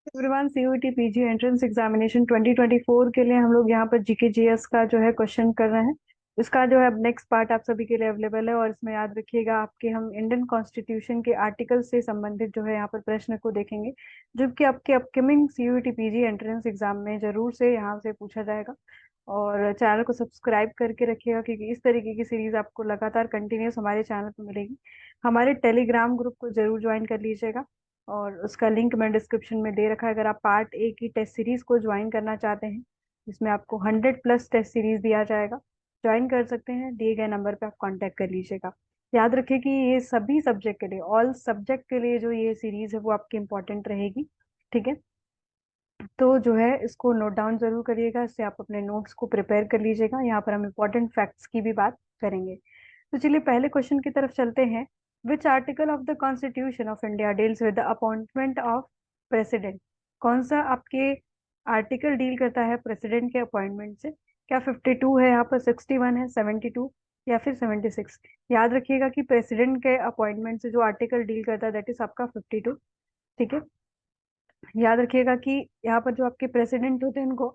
Everyone, CUET PG entrance examination 2024 के लिए हम लोग यहाँ पर जीके जीएस का जो है क्वेश्चन कर रहे हैं। इसका जो है अब नेक्स्ट पार्ट आप सभी के लिए अवेलेबल है, और इसमें याद रखिएगा आपके हम इंडियन कॉन्स्टिट्यूशन के आर्टिकल से संबंधित जो है यहाँ पर प्रश्न को देखेंगे, जो कि आपके upcoming CUET PG entrance exam में जरूर से यहाँ से पूछा जाएगा। और चैनल को सब्सक्राइब करके रखिएगा, क्योंकि इस तरीके की सीरीज आपको लगातार कंटिन्यूस हमारे चैनल पर मिलेगी। हमारे टेलीग्राम ग्रुप को जरूर ज्वाइन कर लीजिएगा, और उसका लिंक मैं डिस्क्रिप्शन में दे रखा है। अगर आप पार्ट ए की टेस्ट सीरीज को ज्वाइन करना चाहते हैं, जिसमें आपको 100+ टेस्ट सीरीज दिया जाएगा, ज्वाइन कर सकते हैं। दिए गए नंबर पे आप कांटेक्ट कर लीजिएगा। याद रखिए कि ये सभी सब्जेक्ट के लिए, ऑल सब्जेक्ट के लिए जो ये सीरीज है वो आपकी इंपॉर्टेंट रहेगी। ठीक है, तो जो है इसको नोट डाउन जरूर करिएगा, इससे आप अपने नोट्स को प्रिपेयर कर लीजिएगा। यहाँ पर हम इंपॉर्टेंट फैक्ट्स की भी बात करेंगे। तो चलिए पहले क्वेश्चन की तरफ चलते हैं। विच article of the constitution of India deals with the appointment of president? कौन सा आपके आर्टिकल डील करता है प्रेसिडेंट के अपॉइंटमेंट से? क्या 52 है, यहाँ पर 61 है, 72 या फिर 76? याद रखिएगा कि प्रेसिडेंट के अपॉइंटमेंट से जो आर्टिकल डील करता है दैट इज आपका 52। ठीक है, याद रखिएगा कि यहाँ पर जो आपके प्रेसिडेंट होते हैं उनको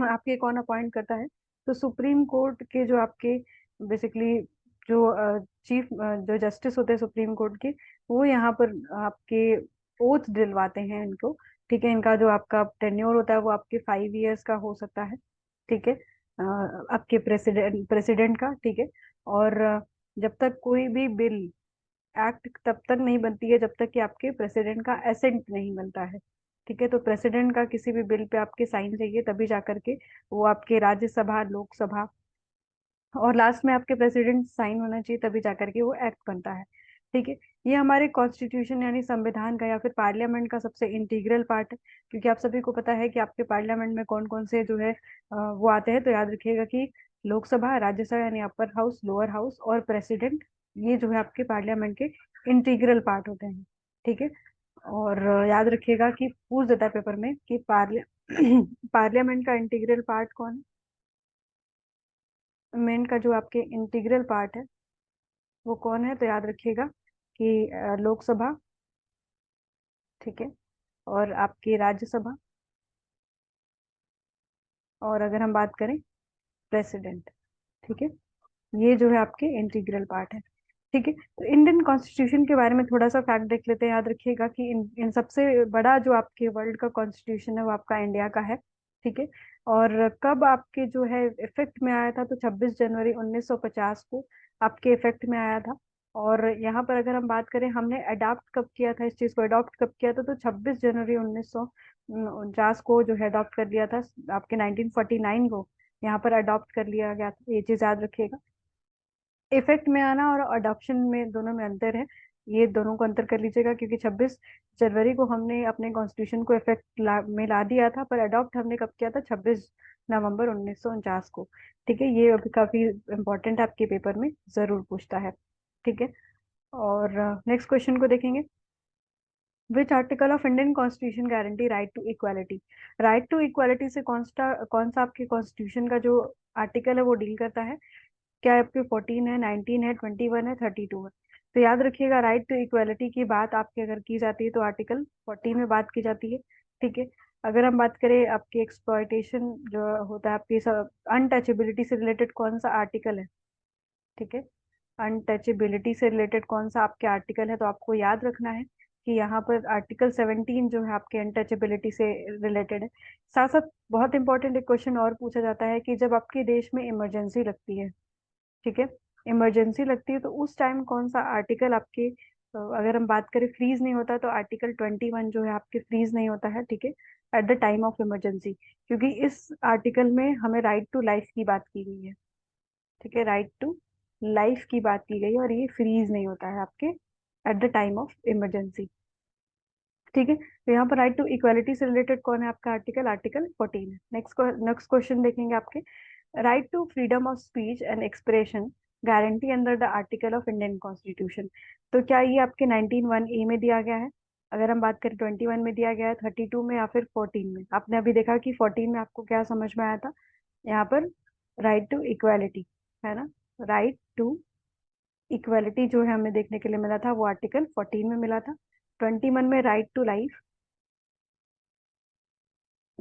आपके कौन अपॉइंट करता है? तो सुप्रीम कोर्ट के जो आपके बेसिकली जो चीफ जो जस्टिस होते हैं सुप्रीम कोर्ट के, वो यहाँ पर आपके ओथ दिलवाते हैं इनको। ठीक है, इनका जो आपका टेन्योर होता है वो आपके 5 इयर्स का हो सकता है। ठीक है, आपके प्रेसिडेंट का। ठीक है, और जब तक कोई भी बिल एक्ट तब तक नहीं बनती है जब तक कि आपके प्रेसिडेंट का एसेंट नहीं बनता है। ठीक है, तो प्रेसिडेंट का किसी भी बिल पे आपके साइन चाहिए, तभी जाकर के वो आपके राज्यसभा, लोकसभा, और लास्ट में आपके प्रेसिडेंट साइन होना चाहिए, तभी जाकर के वो एक्ट बनता है। ठीक है, ये हमारे कॉन्स्टिट्यूशन यानी संविधान का या फिर पार्लियामेंट का सबसे इंटीग्रल पार्ट है। क्योंकि आप सभी को पता है कि आपके पार्लियामेंट में कौन कौन से जो है वो आते हैं। तो याद रखिएगा कि लोकसभा, राज्यसभा यानी अपर हाउस, लोअर हाउस और प्रेसिडेंट, ये जो है आपके पार्लियामेंट के इंटीग्रल पार्ट होते हैं। ठीक है, और याद रखिएगा कि पूछ देता है पेपर में कि पार्लियामेंट का इंटीग्रल पार्ट कौन है? पार्लियामेंट का जो आपके इंटीग्रल पार्ट है वो कौन है? तो याद रखिएगा कि लोकसभा, ठीक है, और आपकी राज्यसभा, और अगर हम बात करें प्रेसिडेंट। ठीक है, ये जो है आपके इंटीग्रल पार्ट है। ठीक है, तो इंडियन कॉन्स्टिट्यूशन के बारे में थोड़ा सा फैक्ट देख लेते हैं। याद रखिएगा कि इन सबसे बड़ा जो आपके वर्ल्ड का कॉन्स्टिट्यूशन है वो आपका इंडिया का है। ठीक है, और कब आपके जो है इफेक्ट में आया था? तो 26 जनवरी 1950 को आपके इफेक्ट में आया था। और यहाँ पर अगर हम बात करें हमने अडॉप्ट कब किया था, इस चीज को अडॉप्ट कब किया था, तो 26 जनवरी 1949 को जो है अडॉप्ट कर लिया था। आपके 1949 को यहाँ पर अडॉप्ट कर लिया गया था, ये चीज याद रखिएगा। इफेक्ट में आना और अडॉप्शन में दोनों में अंतर है, ये दोनों को अंतर कर लीजिएगा। क्योंकि 26 जनवरी को हमने अपने कॉन्स्टिट्यूशन को में ला दिया था, पर अडॉप्ट हमने कब किया था? 26 नवंबर 1949 को। ठीक है, ये अभी काफी इंपॉर्टेंट आपके पेपर में जरूर पूछता है। ठीक है, और नेक्स्ट क्वेश्चन को देखेंगे। Which article of Indian constitution guarantee right to equality? Right to equality से कौन सा आपके कॉन्स्टिट्यूशन का जो आर्टिकल है वो डील करता है? क्या आपके 14 है, 19 है, 21 है, 32 है? तो याद रखिएगा, राइट टू इक्वालिटी की बात आपकी अगर की जाती है तो आर्टिकल 14 में बात की जाती है। ठीक है, अगर हम बात करें आपकी एक्सप्लॉयटेशन जो होता है, आपकी अनटचेबिलिटी से रिलेटेड कौन सा आर्टिकल है? ठीक है, अनटचेबिलिटी से रिलेटेड कौन सा आपके आर्टिकल है? तो आपको याद रखना है कि यहाँ पर आर्टिकल 17 जो है आपके अनटचेबिलिटी से रिलेटेड है। साथ साथ बहुत इंपॉर्टेंट एक क्वेश्चन और पूछा जाता है कि जब आपके देश में इमरजेंसी लगती है, ठीक है, इमरजेंसी लगती है, तो उस टाइम कौन सा आर्टिकल आपके अगर हम बात करें फ्रीज नहीं होता, तो आर्टिकल 21 जो है आपके फ्रीज नहीं होता है। ठीक है, at the time of emergency, क्योंकि इस आर्टिकल में हमें राइट टू लाइफ की बात की गई है। ठीक है, राइट टू लाइफ की बात की गई है, और ये फ्रीज नहीं होता है आपके at the time of emergency. ठीक है, तो यहाँ पर राइट टू इक्वालिटी से रिलेटेड कौन है आपका आर्टिकल? आर्टिकल 14 है। नेक्स्ट क्वेश्चन देखेंगे आपके। Right to freedom of speech and expression guarantee under the article of Indian constitution? तो क्या ये आपके 19(1)(a) में दिया गया है? अगर हम बात करें 21 में दिया गया है, 32 में, या फिर 14 में? आपने अभी देखा कि 14 में आपको क्या समझ में आया था? यहाँ पर राइट टू इक्वालिटी है ना। राइट टू इक्वालिटी जो है हमें देखने के लिए मिला था वो आर्टिकल 14 में मिला था। 21 में right to life,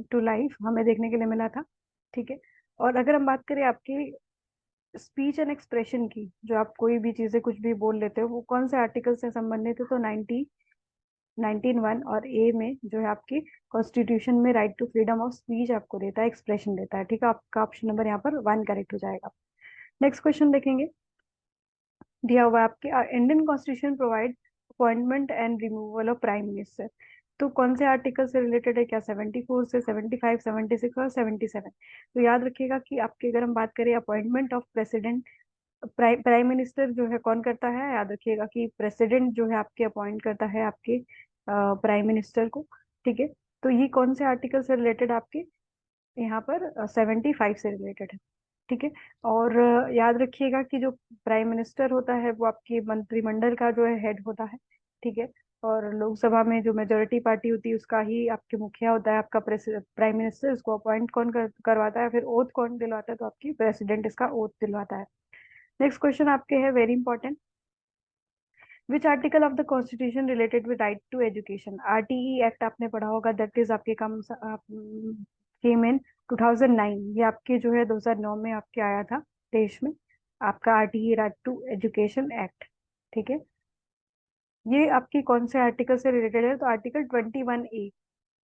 to life हमें देखने के लिए मिला था, ठीक है। और अगर हम बात करें आपकी स्पीच एंड एक्सप्रेशन की, जो आप कोई भी चीजें कुछ भी बोल लेते हो, वो कौन से आर्टिकल से संबंधित है, तो 19 और ए में जो है आपकी कॉन्स्टिट्यूशन में right to freedom of speech आपको देता है, एक्सप्रेशन देता है, ठीक है। आपका ऑप्शन नंबर यहाँ पर 1 करेक्ट हो जाएगा। नेक्स्ट क्वेश्चन देखेंगे, दिया हुआ है आपके, Indian constitution provide appointment and removal of prime minister. तो कौन से आर्टिकल से रिलेटेड है, क्या 74 से, 75, 76 और 77? तो याद रखिएगा कि आपके अगर हम बात करें appointment of president, prime minister जो है कौन करता है, याद रखिएगा कि प्रेसिडेंट जो है आपके अपॉइंट करता है आपके प्राइम मिनिस्टर को, ठीक है। तो ये कौन से आर्टिकल से रिलेटेड आपके यहाँ पर 75 से रिलेटेड है, ठीक है। और याद रखिएगा कि जो प्राइम मिनिस्टर होता है वो आपके मंत्रिमंडल का जो है हेड होता है, ठीक है। और लोकसभा में जो मेजोरिटी पार्टी होती है उसका ही आपके मुखिया होता है आपका प्राइम मिनिस्टर। उसको अपॉइंट कौन करवाता है, फिर ओथ कौन दिलवाता है, तो आपकी प्रेसिडेंट इसका ओथ दिलवाता है। नेक्स्ट क्वेश्चन आपके है very important, which article of the constitution related with right to education? RTE act आपने पढ़ा होगा, दैट इज आपके कम केम इन 2009। ये आपके जो है 2009 में आपके आया था देश में, आपका RTE right to education act, ठीक है। ये आपकी कौन से आर्टिकल से रिलेटेड है, तो आर्टिकल 21A,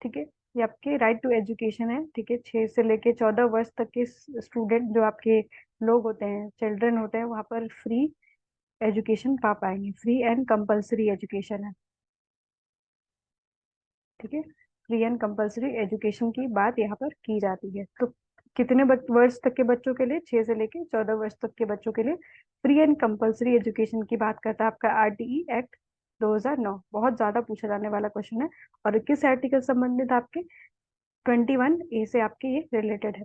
ठीक है। ये आपके राइट टू एजुकेशन है, ठीक है। 6 से लेके 14 वर्ष तक के स्टूडेंट जो आपके लोग होते हैं, चिल्ड्रन होते हैं, वहां पर फ्री एजुकेशन पा पाएंगे, फ्री एंड कंपलसरी एजुकेशन है, ठीक है। फ्री एंड कंपलसरी एजुकेशन की बात यहाँ पर की जाती है। तो कितने वर्ष तक के बच्चों के लिए, 6 से लेके 14 वर्ष तक के बच्चों के लिए फ्री एंड कंपलसरी एजुकेशन की बात करता है आपका आरटीई एक्ट 2009। बहुत ज्यादा पूछा जाने वाला क्वेश्चन है। और किस आर्टिकल संबंधित, आपके 21A से आपके ये रिलेटेड है।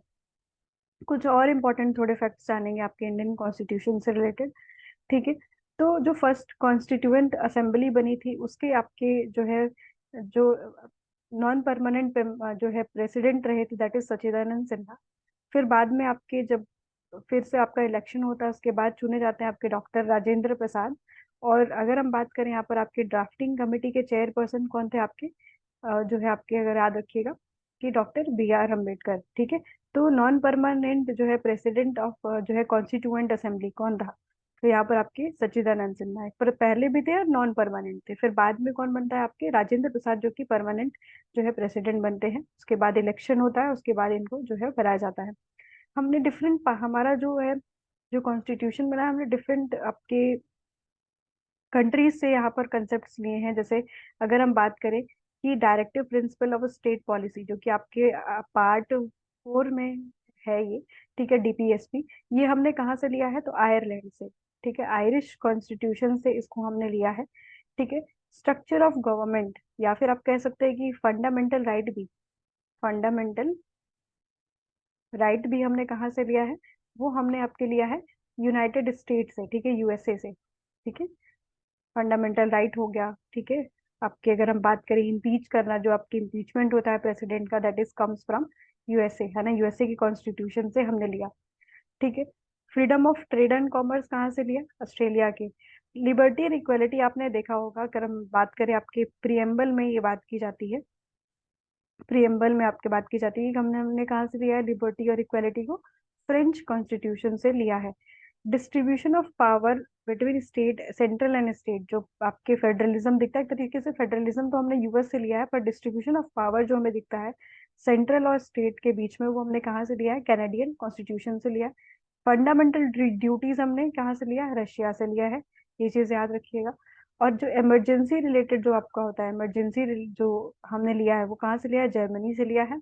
कुछ और इम्पोर्टेंट थोड़े फैक्ट्स जानेंगे आपके इंडियन कॉन्स्टिट्यूशन से रिलेटेड, ठीक है। तो जो फर्स्ट कॉन्स्टिट्यूएंट असेंबली बनी थी उसके आपके जो है, जो नॉन परमानेंट जो है प्रेसिडेंट रहे थे, दैट इज सच्चिदानंद सिन्हा। फिर बाद में आपके जब फिर से आपका इलेक्शन होता है, उसके बाद चुने जाते हैं आपके डॉक्टर राजेंद्र प्रसाद। और अगर हम बात करें यहाँ पर आपके ड्राफ्टिंग कमेटी के चेयरपर्सन कौन थे आपके, जो है आपके, अगर याद रखिएगा कि डॉक्टर B.R. अम्बेडकर, ठीक है। तो नॉन परमानेंट जो है प्रेसिडेंट ऑफ जो है कॉन्स्टिट्यूएंट असेंबली कौन था, तो यहाँ पर आपके सच्चिदानंद सिन्हा है। पर पहले भी थे और नॉन परमानेंट थे। फिर बाद में कौन बनता है आपके राजेंद्र प्रसाद, जो कि परमानेंट जो है प्रेसिडेंट बनते हैं। उसके बाद इलेक्शन होता है, उसके बाद इनको जो है कराया जाता है। हमने डिफरेंट, हमारा जो है जो कॉन्स्टिट्यूशन बना है, हमने डिफरेंट आपके कंट्रीज से यहाँ पर कंसेप्ट लिए हैं। जैसे अगर हम बात करें कि directive principle of state policy, जो कि आपके पार्ट 4 में है ये, ठीक है, डीपीएसपी, ये हमने कहाँ से लिया है, तो आयरलैंड से, ठीक है। आयरिश कॉन्स्टिट्यूशन से इसको हमने लिया है, ठीक है। स्ट्रक्चर ऑफ गवर्नमेंट, या फिर आप कह सकते हैं कि फंडामेंटल राइट भी, फंडामेंटल राइट भी हमने कहाँ से लिया है, वो हमने आपके लिया है यूनाइटेड स्टेट से, ठीक है, यूएसए से, ठीक है। फंडामेंटल राइट हो गया, ठीक है। आपके अगर हम बात करें इम्पीच करना, जो आपकी इम्पीचमेंट होता है प्रेसिडेंट का, that is comes from USA, है ना, यूएसए की कॉन्स्टिट्यूशन से हमने लिया, ठीक है। Freedom of trade and commerce कहाँ से लिया, ऑस्ट्रेलिया के। लिबर्टी एंड इक्वलिटी आपने देखा होगा, अगर हम बात करें आपके प्रियम्बल में ये बात की जाती है, प्रियम्बल में आपके बात की जाती है कि हमने हमने कहाँ से लिया है लिबर्टी और इक्वलिटी को, फ्रेंच कॉन्स्टिट्यूशन से लिया है। Distribution of power between state, central and state, जो आपके फेडरलिज्म दिखता है एक तरीके से, फेडरलिज्म तो हमने यूएस से लिया है, पर डिस्ट्रीब्यूशन ऑफ पावर जो हमें दिखता है सेंट्रल और स्टेट के बीच में, वो हमने कहाँ से लिया है, कैनेडियन कॉन्स्टिट्यूशन से लिया है। फंडामेंटल ड्यूटीज हमने कहाँ से लिया है, रशिया से लिया है, ये चीज याद रखिएगा। और जो इमरजेंसी रिलेटेड जो आपका होता है, इमरजेंसी जो हमने लिया है, वो कहाँ से लिया है, जर्मनी से लिया है,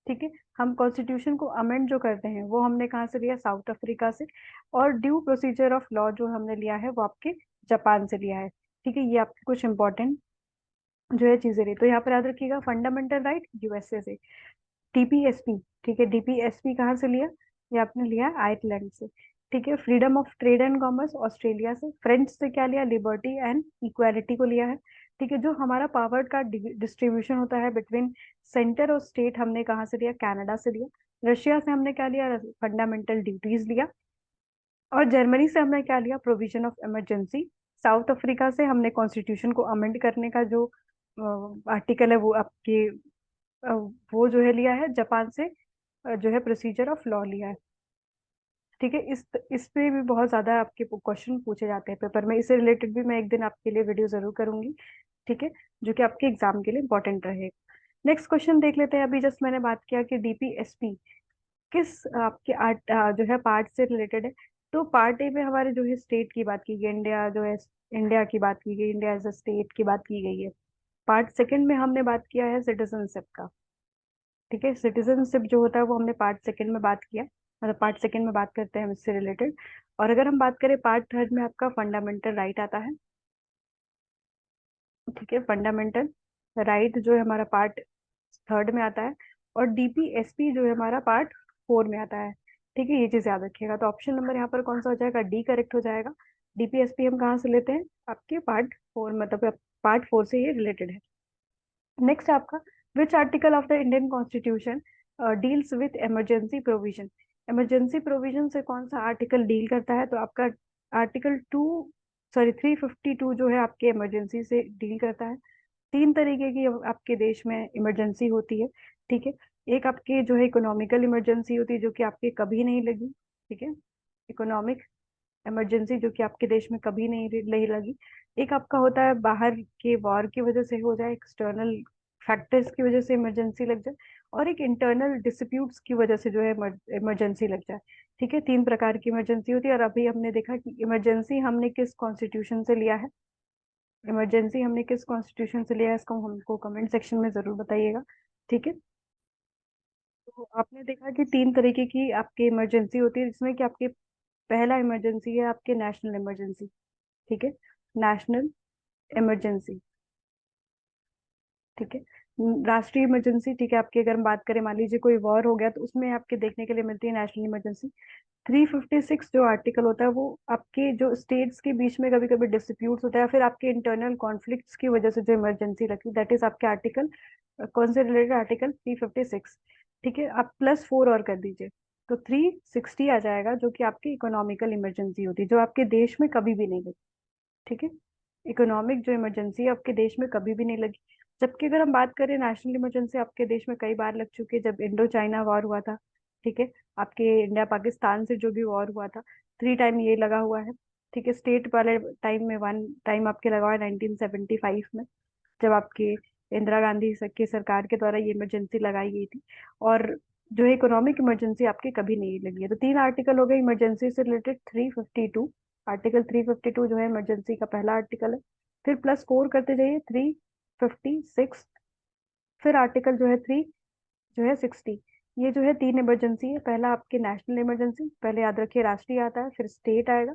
ठीक है। हम कॉन्स्टिट्यूशन को अमेंड जो करते हैं वो हमने कहाँ से लिया, साउथ अफ्रीका से। और ड्यू प्रोसीजर ऑफ लॉ जो हमने लिया है वो आपके जापान से लिया है, ठीक है। ये आपके कुछ इंपॉर्टेंट जो है चीजें रही। तो यहाँ पर याद रखिएगा फंडामेंटल राइट यूएसए से, डीपीएसपी, ठीक है, डीपीएसपी कहाँ से लिया, ये आपने लिया आयरलैंड से, ठीक है। Freedom of trade and commerce Australia से। फ्रेंच से क्या लिया, लिबर्टी एंड इक्वालिटी को लिया है, ठीक है। जो हमारा पावर का डिस्ट्रीब्यूशन होता है बिटवीन सेंटर और स्टेट, हमने कहाँ से लिया, कनाडा से लिया। रशिया से हमने क्या लिया, फंडामेंटल ड्यूटीज लिया। और जर्मनी से हमने क्या लिया, provision of emergency. South Africa से हमने कॉन्स्टिट्यूशन को अमेंड करने का जो आर्टिकल है वो आपके वो जो है लिया है जापान से, जो है प्रोसीजर ऑफ लॉ लिया है। ठीक है, इस पे भी बहुत ज्यादा आपके क्वेश्चन पूछे जाते हैं पेपर में, इससे रिलेटेड भी मैं एक दिन आपके लिए वीडियो जरूर करूंगी। ठीक है, जो कि आपके एग्जाम के लिए इंपॉर्टेंट रहेगा। नेक्स्ट क्वेश्चन देख लेते हैं। अभी जस्ट मैंने बात किया कि डीपीएसपी किस आपके जो है पार्ट से रिलेटेड है। तो पार्ट ए में हमारे जो है स्टेट की बात की गई, इंडिया जो है, इंडिया की बात की गई, इंडिया एज अ स्टेट की बात की गई है। पार्ट सेकंड में हमने बात किया है सिटीजनशिप का। ठीक है, सिटीजनशिप जो होता है वो हमने पार्ट सेकंड में बात किया, मतलब पार्ट सेकंड में बात करते हैं हम इससे रिलेटेड। और अगर हम बात करें पार्ट थर्ड में, आपका फंडामेंटल राइट आता है। ठीक है, फंडामेंटल राइट जो है हमारा पार्ट थर्ड में आता है। और डीपीएसपी जो है हमारा पार्ट फोर में आता है। ठीक है, ये चीज याद रखिएगा। तो ऑप्शन नंबर यहाँ पर कौन सा हो जाएगा, डी करेक्ट हो जाएगा। डीपीएसपी हम कहाँ से लेते हैं, आपके पार्ट फोर, मतलब पार्ट फोर से ये रिलेटेड है। नेक्स्ट आपका, विच article of the Indian constitution deals with emergency provision. Emergency provision से कौन सा आर्टिकल डील करता है, तो आपका आर्टिकल 352 जो है आपके इमरजेंसी से डील करता है। तीन तरीके की आपके देश में इमरजेंसी होती है। ठीक है, एक आपके जो है इकोनॉमिकल इमरजेंसी होती है, जो कि आपके कभी नहीं लगी। ठीक है, इकोनॉमिक इमरजेंसी जो कि आपके देश में कभी नहीं लगी। एक आपका होता है बाहर के वॉर की वजह से हो जाए, एक्सटर्नल फैक्टर्स की वजह से इमरजेंसी लग जाए। और एक इंटरनल डिस्प्यूट्स की वजह से जो है इमरजेंसी लग जाए। ठीक है, तीन प्रकार की इमरजेंसी होती है। और अभी हमने देखा कि इमरजेंसी हमने किस कॉन्स्टिट्यूशन से लिया है, इमरजेंसी हमने किस कॉन्स्टिट्यूशन से लिया है, इसको हमको कमेंट सेक्शन में जरूर बताइएगा। ठीक है, तो आपने देखा कि तीन तरीके की आपकी इमरजेंसी होती है, जिसमें कि आपके पहला इमरजेंसी है आपके नेशनल इमरजेंसी। ठीक है, नेशनल इमरजेंसी। ठीक है, राष्ट्रीय इमरजेंसी। ठीक है, आपकी अगर हम बात करें, मान लीजिए कोई वॉर हो गया, तो उसमें आपके देखने के लिए मिलती है नेशनल इमरजेंसी। 356 जो आर्टिकल होता है वो आपके जो स्टेट्स के बीच में कभी कभी डिस्प्यूट्स होता है, या फिर आपके इंटरनल कॉन्फ्लिक्ट्स की वजह से जो इमरजेंसी लगती है, दैट इज आपके आर्टिकल कौन से रिलेटेड, आर्टिकल 356। ठीक है, आप +4 और कर दीजिए, तो 360 आ जाएगा, जो कि आपकी इकोनॉमिकल इमरजेंसी होती है, जो आपके देश में कभी भी नहीं लगी। ठीक है, इकोनॉमिक जो इमरजेंसी है आपके देश में कभी भी नहीं लगी। जबकि अगर हम बात करें नेशनल इमरजेंसी, आपके देश में कई बार लग चुकी है, जब इंडो चाइना वॉर हुआ था। ठीक है, आपके इंडिया पाकिस्तान से जो भी वॉर हुआ था, 3 टाइम ये लगा हुआ है। ठीक है, स्टेट वाले टाइम में 1 टाइम आपके लगा हुआ है 1975 में, जब आपके इंदिरा गांधी की सरकार के द्वारा ये इमरजेंसी लगाई गई थी। और जो है इकोनॉमिक इमरजेंसी आपकी कभी नहीं लगी है। तो तीन आर्टिकल हो गए इमरजेंसी से रिलेटेड। 352, आर्टिकल 352 जो है इमरजेंसी का पहला आर्टिकल है। फिर +4 करते जाइए, 356। फिर आर्टिकल जो है जो है 60। ये जो है तीन इमरजेंसी है। पहला आपके नेशनल इमरजेंसी, पहले याद रखिए राष्ट्रीय आता है, फिर स्टेट आएगा,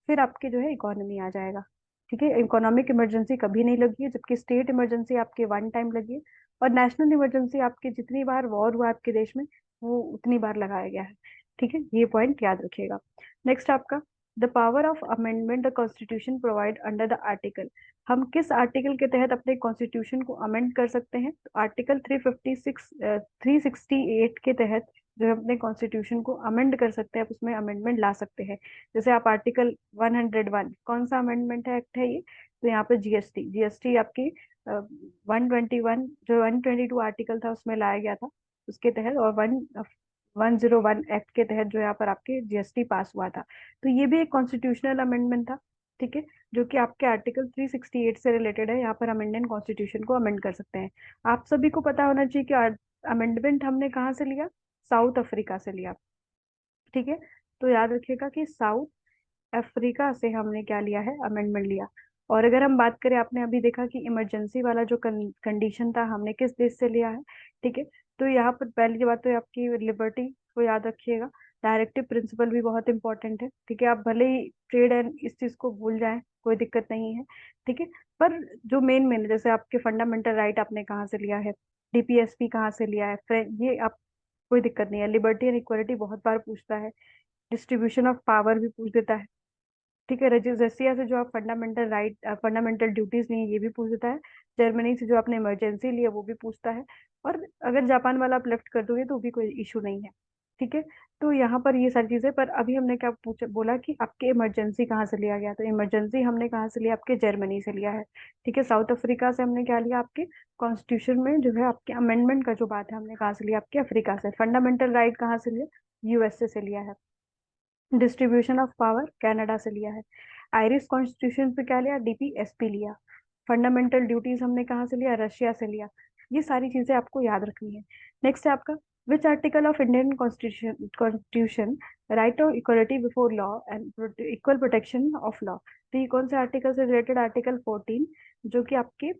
फिर आपके जो है इकोनॉमी आ जाएगा। ठीक है, इकोनॉमिक इमरजेंसी कभी नहीं लगी है, जबकि स्टेट इमरजेंसी आपके 1 टाइम लगी है। और नेशनल इमरजेंसी आपके जितनी बार वॉर हुआ आपके देश में, वो उतनी बार लगाया गया है। ठीक है, ये पॉइंट याद रखिएगा। नेक्स्ट आपका, the power of amendment the constitution provide under the article. हम किस आर्टिकल के तहत अपने कॉन्स्टिट्यूशन को अमेंड कर सकते हैं, तो आर्टिकल 368 के तहत जो हम अपने कॉन्स्टिट्यूशन को अमेंड कर सकते हैं, आप उसमें अमेंडमेंट ला सकते हैं। जैसे आप आर्टिकल 101, कौन सा अमेंडमेंट है, एक्ट है ये, तो यहाँ पे जीएसटी, जीएसटी आपकी 121, जो 122 आर्टिकल था उसमें लाया गया था, उसके तहत। और 101 एक्ट के तहत जो यहाँ पर आपके जीएसटी पास हुआ था। तो ये भी एक कॉन्स्टिट्यूशनल अमेंडमेंट था। ठीक है, जो कि आपके आर्टिकल 368 से रिलेटेड है। यहाँ पर हम इंडियन कॉन्स्टिट्यूशन को अमेंड कर सकते हैं। आप सभी को पता होना चाहिए कि अमेंडमेंट हमने कहाँ से लिया, साउथ अफ्रीका से लिया। ठीक है, तो याद रखिएगा कि साउथ अफ्रीका से हमने क्या लिया है, अमेंडमेंट लिया। और अगर हम बात करें, आपने अभी देखा कि इमरजेंसी वाला जो कंडीशन था, हमने किस देश से लिया है। ठीक है, तो यहाँ पर पहली बात तो आपकी लिबर्टी को याद रखिएगा। डायरेक्टिव प्रिंसिपल भी बहुत इंपॉर्टेंट है। ठीक है, आप भले ही ट्रेड एंड इस चीज को भूल जाएं, कोई दिक्कत नहीं है। ठीक है, पर जो मेन जैसे आपके फंडामेंटल राइट आपने कहाँ से लिया है, डीपीएसपी कहाँ से लिया है, ये आप, कोई दिक्कत नहीं है। लिबर्टी एंड इक्वलिटी बहुत बार पूछता है, डिस्ट्रीब्यूशन ऑफ पावर भी पूछ देता है। ठीक है, रजिया से जो आप फंडामेंटल राइट, फंडामेंटल ड्यूटीज नहीं है, ये भी पूछ देता है। जर्मनी से जो आपने इमरजेंसी लिया, वो भी पूछता है। और अगर जापान वाला आप लेफ्ट कर दोगे तो भी कोई इशू नहीं है। ठीक है, तो यहाँ पर ये सारी चीजें, पर अभी हमने क्या पूछा, बोला कि आपके इमरजेंसी कहाँ से लिया गया, तो इमरजेंसी हमने कहाँ से लिया, आपके जर्मनी से लिया है। ठीक है, साउथ अफ्रीका से हमने क्या लिया, आपके कॉन्स्टिट्यूशन में जो है आपके अमेंडमेंट का जो बात है हमने कहाँ से लिया, आपके अफ्रीका से। फंडामेंटल राइट कहाँ से लिया, यूएसए से लिया है। डिस्ट्रीब्यूशन ऑफ पावर कनाडा से लिया है। आयरिश कॉन्स्टिट्यूशन पे क्या लिया, डीपीएसपी लिया। फंडामेंटल ड्यूटीज हमने कहाँ से लिया, रशिया से लिया। ये सारी चीजें आपको याद रखनी है। नेक्स्ट है आपका, विच article of Indian constitution right of equality before law and equal protection of law. तो ये कौन से आर्टिकल से रिलेटेड, आर्टिकल 14, जो कि आपके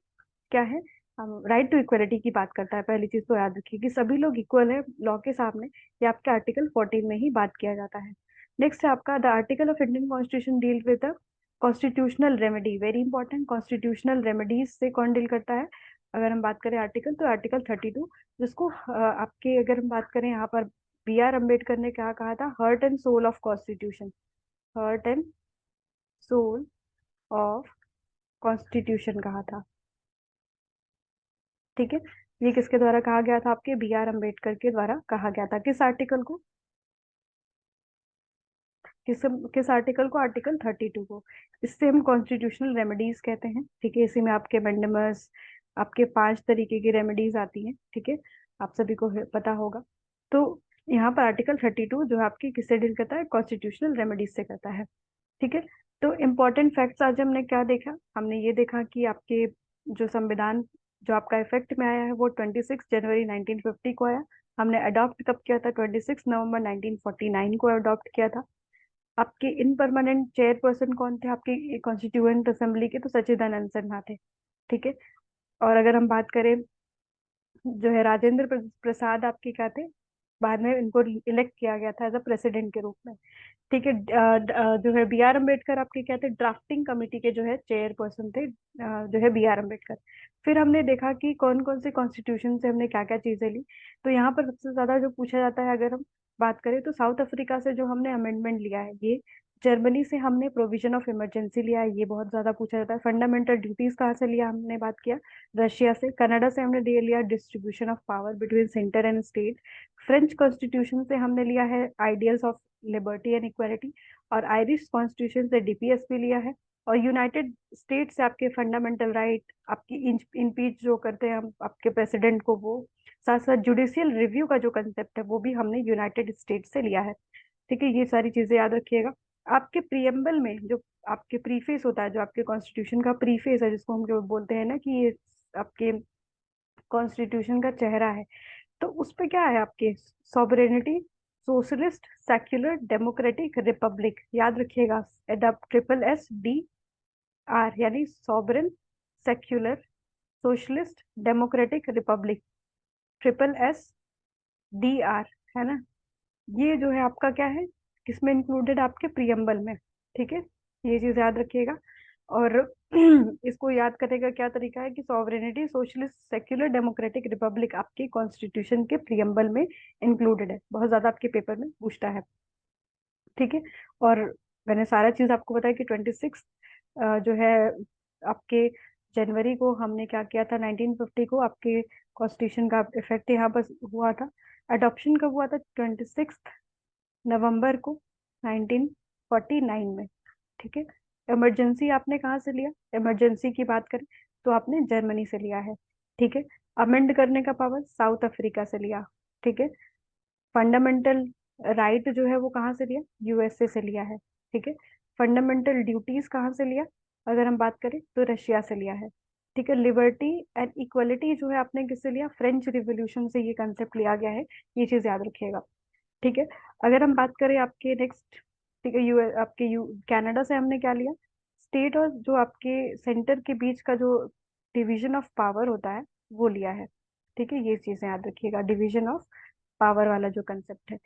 क्या है, राइट टू इक्वलिटी की बात करता है। पहली चीज तो याद रखिए कि सभी लोग इक्वल है लॉ के सामने, ये आपके आर्टिकल 14 में ही बात किया जाता है। नेक्स्ट है आपका, the article of Indian constitution deal with the constitutional remedy, very important. Constitutional remedies से कौन डील करता है, अगर हम बात करें आर्टिकल, तो आर्टिकल 32, जिसको आपके अगर हम बात करें यहाँ पर, बी आर अम्बेडकर ने क्या कहा था, heart and soul of constitution, heart and soul of constitution कहा था। ठीक है, ये किसके द्वारा कहा गया था, आपके बी आर अम्बेडकर के द्वारा कहा गया था। किस आर्टिकल को, किस किस आर्टिकल को, आर्टिकल 32 को। इससे हम कॉन्स्टिट्यूशनल रेमेडीज कहते हैं। ठीक है, इसी में आपके अमेंडमेंट्स, आपके 5 तरीके की रेमेडीज आती हैं। ठीक है, आप सभी को पता होगा। तो यहाँ पर आर्टिकल 32 जो है आपकी किससे डील करता है, कॉन्स्टिट्यूशनल रेमेडीज से करता है। ठीक है, तो इम्पोर्टेंट फैक्ट्स आज हमने क्या देखा, हमने ये देखा कि आपके जो संविधान जो आपका इफेक्ट में आया है वो 26 जनवरी 1950 को आया। हमने अडॉप्ट कब किया था, 26 नवंबर 1949 को अडॉप्ट किया था। आपके इन परमानेंट चेयरपर्सन कौन थे आपके कॉन्स्टिट्यूएंट असेंबली के, तो सच्चिदानंद सिन्हा थे। ठीक है, और अगर हम बात करें, जो है राजेंद्र प्रसाद आपके क्या थे, बाद में इनको इलेक्ट किया गया था एज अ प्रेसिडेंट के रूप में। ठीक है, जो है बी आर अम्बेडकर आपके क्या थे, ड्राफ्टिंग कमेटी के जो है चेयरपर्सन थे, जो है बी आर अम्बेडकर। फिर हमने देखा कि कौन कौन से कॉन्स्टिट्यूशन से हमने क्या क्या चीजें ली। तो यहाँ पर सबसे ज्यादा जो पूछा जाता है, अगर हम बात करें, तो साउथ अफ्रीका से जो हमने अमेंडमेंट लिया है ये। जर्मनी से हमने प्रोविजन ऑफ इमरजेंसी लिया है, ये बहुत ज्यादा पूछा जाता है। फंडामेंटल ड्यूटीज कहाँ से लिया, हमने बात किया रशिया से। कनाडा से हमने दे लिया distribution of power between centre and state. French constitution से हमने लिया है ideals of liberty and equality. और आयरिश कॉन्स्टिट्यूशन से डीपीएसपी लिया है। और यूनाइटेड स्टेट से आपके फंडामेंटल राइट, आपकी इम्पीच जो करते हैं हम आपके प्रेसिडेंट को, वो साथ साथ जुडिशियल रिव्यू का जो कंसेप्ट है वो भी हमने यूनाइटेड स्टेट से लिया है। ठीक है, ये सारी चीजें याद रखिएगा। आपके प्रियम्बल में जो आपके प्रीफेस होता है, जो आपके कॉन्स्टिट्यूशन का प्रीफेस है, जिसको हम जो बोलते हैं ना कि ये आपके कॉन्स्टिट्यूशन का चेहरा है, तो उस पे क्या है आपके, sovereignty, socialist, secular, democratic, Republic, याद रखिएगा। ट्रिपल एस डी आर, यानी sovereign, secular, socialist, democratic, Republic, triple S D R, है ना। ये जो है आपका क्या है, किसमें इंक्लूडेड, आपके प्रियम्बल में। ठीक है, ये चीज याद रखिएगा। और इसको याद करने का क्या तरीका है कि sovereignty, socialist, secular, democratic, Republic आपके कॉन्स्टिट्यूशन के प्रियम्बल में इंक्लूडेड है। बहुत ज्यादा आपके पेपर में पूछता है। ठीक है, और मैंने सारा चीज आपको बताया कि 26 जो है आपके जनवरी को हमने क्या किया था, 1950 को आपके कॉन्स्टिट्यूशन का इफेक्ट यहाँ पर हुआ था। अडॉप्शन कब हुआ था, 26 नवंबर को 1949 में। ठीक है, इमरजेंसी आपने कहाँ से लिया, इमरजेंसी की बात करें तो आपने जर्मनी से लिया है। ठीक है, अमेंड करने का पावर साउथ अफ्रीका से लिया। ठीक है, फंडामेंटल राइट जो है वो कहाँ से लिया, यूएसए से लिया है। ठीक है, फंडामेंटल ड्यूटीज कहाँ से लिया, अगर हम बात करें तो रशिया से लिया है। ठीक है, लिबर्टी एंड इक्वलिटी जो है आपने किससे लिया, फ्रेंच रिवोल्यूशन से ये कंसेप्ट लिया गया है। ये चीज याद रखिएगा। ठीक है, अगर हम बात करें आपके नेक्स्ट, ठीक है, आपके कनाडा से हमने क्या लिया, स्टेट और जो आपके सेंटर के बीच का जो डिवीजन ऑफ पावर होता है वो लिया है। ठीक है, ये चीजें याद रखिएगा, डिवीजन ऑफ पावर वाला जो कंसेप्ट है।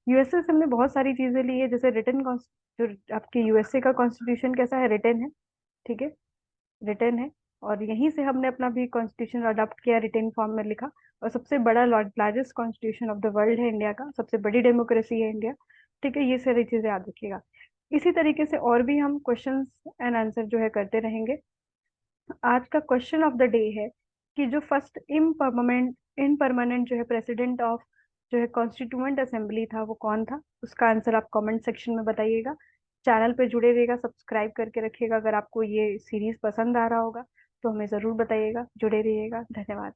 यूएसए से हमने बहुत सारी चीजें ली है, जैसे रिटर्न, जो आपके यूएसए का कॉन्स्टिट्यूशन कैसा है, रिटर्न है। ठीक है, रिटर्न है, और यहीं से हमने अपना भी कॉन्स्टिट्यूशन अडॉप्ट किया, रिटर्न फॉर्म में लिखा। और सबसे बड़ा largest constitution of the world है इंडिया का, सबसे बड़ी डेमोक्रेसी है इंडिया। ठीक है, ये सारी चीजें याद रखिएगा। इसी तरीके से और भी हम क्वेश्चंस एंड आंसर जो है करते रहेंगे। आज का क्वेश्चन ऑफ द डे है कि जो फर्स्ट इम्परमानेंट जो है प्रेसिडेंट ऑफ जो है कॉन्स्टिट्यूएंट असेंबली था वो कौन था, उसका आंसर आप कमेंट सेक्शन में बताइएगा। चैनल पे जुड़े रहिएगा, सब्सक्राइब करके रखिएगा। अगर आपको ये सीरीज पसंद आ रहा होगा तो हमें ज़रूर बताइएगा। जुड़े रहिएगा। धन्यवाद।